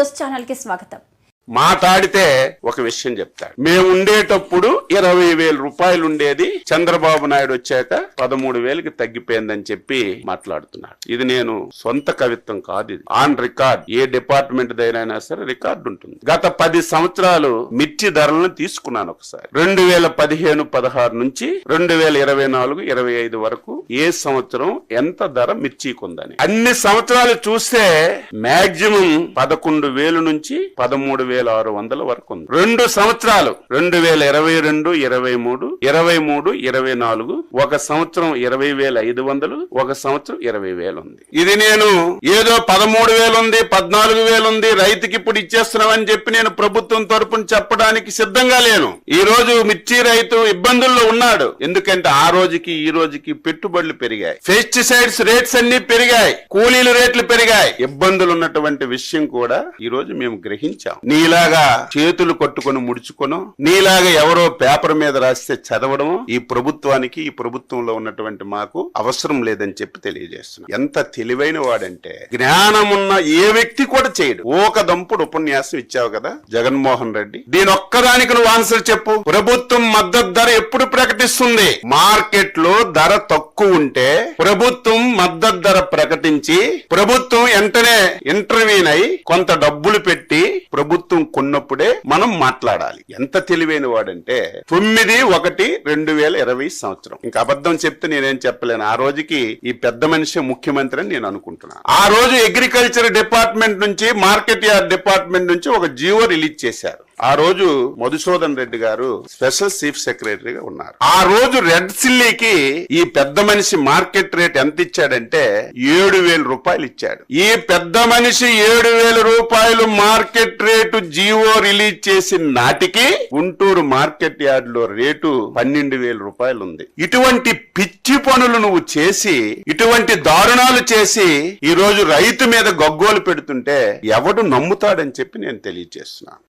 News channel కి స్వాగతం. మాట్లాడితే ఒక విషయం చెప్తాడు. మేము ఉండేటప్పుడు 20,000 రూపాయలు ఉండేది, చంద్రబాబు నాయుడు వచ్చాక 13,000కి తగ్గిపోయిందని చెప్పి మాట్లాడుతున్నాడు. ఇది నేను సొంత కవిత్వం కాదు, ఇది ఆన్ రికార్డ్. ఏ డిపార్ట్మెంట్ దగ్గరైనా సరే రికార్డు ఉంటుంది. గత 10 సంవత్సరాలు మిర్చి ధరలను తీసుకున్నాను ఒకసారి. 2015-16 నుంచి 2024-25 వరకు ఏ సంవత్సరం ఎంత ధర మిర్చికి ఉందని అన్ని సంవత్సరాలు చూస్తే మాక్సిమం 11,000 నుంచి 13,600 వరకు ఉంది. 2 సంవత్సరాలు 2022, 23, 23, 24 ఒక సంవత్సరం 20,500, ఒక సంవత్సరం 20,000 ఉంది. ఇది నేను ఏదో 13,000 ఉంది, 14,000 ఉంది, రైతుకి ఇప్పుడు ఇచ్చేస్తున్నామని చెప్పి నేను ప్రభుత్వం తరపున చెప్పడానికి సిద్ధంగా లేను. ఈ రోజు మిర్చి రైతు ఇబ్బందుల్లో ఉన్నాడు. ఎందుకంటే ఆ రోజుకి ఈ రోజుకి పెట్టుబడులు పెరిగాయి, పెస్టిసైడ్స్ రేట్స్ అన్ని పెరిగాయి, కూలీల రేట్లు పెరిగాయి. ఇబ్బందులు ఉన్నటువంటి విషయం కూడా ఈ రోజు మేము గ్రహించాం. నీలాగా చేతులు కొట్టుకొని ముడుచుకోను, నీలాగా ఎవరో పేపర్ మీద రాస్తే చదవడం ఈ ప్రభుత్వానికి, ఈ ప్రభుత్వంలో ఉన్నటువంటి మాకు అవసరం లేదని చెప్పి తెలియజేస్తున్నా. ఎంత తెలివైన వాడంటే జ్ఞానమున్న ఏ వ్యక్తి కూడా చేయడు. ఒక దంపుడు ఉపన్యాసం ఇచ్చావు కదా జగన్మోహన్ రెడ్డి, దీని ఒక్కదానికి నువ్వు ఆన్సర్ చెప్పు. ప్రభుత్వం మద్దతు ధర ఎప్పుడు ప్రకటిస్తుంది? మార్కెట్ లో ధర తక్కువ ఉంటే ప్రభుత్వం మద్దతు ధర ప్రకటించి ప్రభుత్వం వెంటనే ఇంటర్వ్యూన్ అయి కొంత డబ్బులు పెట్టి ప్రభుత్వం కొన్నప్పుడే మనం మాట్లాడాలి. ఎంత తెలివైన వాడంటే 9/1/2020 సంవత్సరం. ఇంకా అబద్ధం చెప్తే నేనేం చెప్పలేను. ఆ రోజుకి ఈ పెద్ద మనిషి ముఖ్యమంత్రి అని నేను అనుకుంటున్నాను. ఆ రోజు అగ్రికల్చర్ డిపార్ట్మెంట్ నుంచి, మార్కెట్ యార్డ్ డిపార్ట్మెంట్ నుంచి ఒక జీవో రిలీజ్ చేశారు. ఆ రోజు మధుసూదన్ రెడ్డి గారు స్పెషల్ చీఫ్ సెక్రటరీగా ఉన్నారు. ఆ రోజు రెడ్ సిల్లీకి ఈ పెద్ద మనిషి మార్కెట్ రేట్ ఎంత ఇచ్చాడంటే 7,000 రూపాయలు ఇచ్చాడు. ఈ పెద్ద మనిషి 7,000 రూపాయలు మార్కెట్ రేటు జీవో రిలీజ్ చేసిన నాటికి గుంటూరు మార్కెట్ యార్డ్ లో రేటు 12,000 రూపాయలు ఉంది. ఇటువంటి పిచ్చి పనులు నువ్వు చేసి, ఇటువంటి దారుణాలు చేసి ఈ రోజు రైతు మీద గగ్గోలు పెడుతుంటే ఎవడు నమ్ముతాడని చెప్పి నేను తెలియజేస్తున్నాను.